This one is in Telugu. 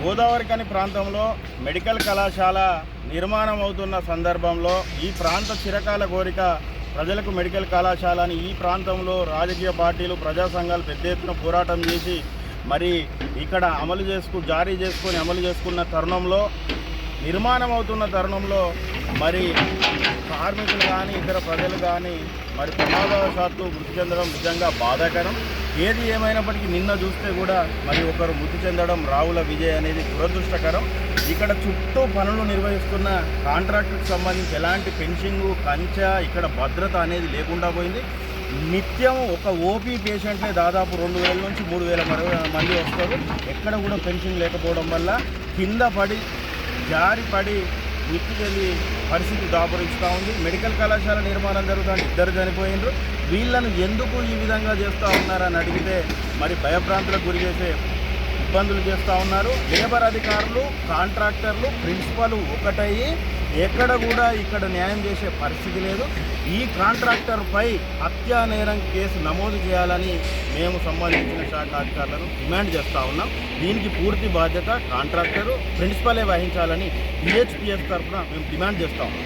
గోదావరిఖని ప్రాంతంలో మెడికల్ కళాశాల నిర్మాణం అవుతున్న సందర్భంలో ఈ ప్రాంత చిరకాల కోరిక ప్రజలకు మెడికల్ కళాశాలని ఈ ప్రాంతంలో రాజకీయ పార్టీలు ప్రజా సంఘాలు పెద్ద ఎత్తున పోరాటం చేసి మరి ఇక్కడ జారీ చేసుకొని అమలు చేసుకున్న తరుణంలో నిర్మాణం అవుతున్న తరుణంలో మరి కార్మికులు కానీ ఇతర ప్రజలు కానీ మరి ప్రమాదవశాత్తు మృతి చెందడం నిజంగా బాధాకరం. ఏది ఏమైనప్పటికీ నిన్న చూస్తే కూడా మరి ఒకరు మృతి చెందడం రావుల విజయ్ అనేది దురదృష్టకరం. ఇక్కడ చుట్టూ పనులు నిర్వహిస్తున్న కాంట్రాక్టర్కి సంబంధించి ఎలాంటి ఫెన్సింగు కంచె ఇక్కడ భద్రత అనేది లేకుండా పోయింది. నిత్యం ఒక ఓపీ పేషెంట్లే దాదాపు 2000 నుంచి 3000 మంది వస్తారు. ఎక్కడ కూడా ఫెన్సింగ్ లేకపోవడం వల్ల కింద పడి జారిపడి మృతి చెంది పరిస్థితి దాపురిస్తూ ఉంది. మెడికల్ కళాశాల నిర్మాణం జరుగుతుంది, 2 చనిపోయినారు. వీళ్ళను ఎందుకు ఈ విధంగా చేస్తూ ఉన్నారని అడిగితే మరి భయభ్రాంతులకు గురి చేసే ఇబ్బందులు చేస్తూ ఉన్నారు. లేబర్ అధికారులు, కాంట్రాక్టర్లు, ప్రిన్సిపల్ ఒకటయ్యి ఎక్కడ కూడా ఇక్కడ న్యాయం చేసే పరిస్థితి లేదు. ఈ కాంట్రాక్టర్పై హత్యా నేరం కేసు నమోదు చేయాలని మేము సంబంధించిన శాఖ అధికారులను డిమాండ్ చేస్తూ ఉన్నాం. దీనికి పూర్తి బాధ్యత కాంట్రాక్టరు, ప్రిన్సిపలే వహించాలని BHPS తరఫున మేము డిమాండ్ చేస్తూ ఉన్నాం.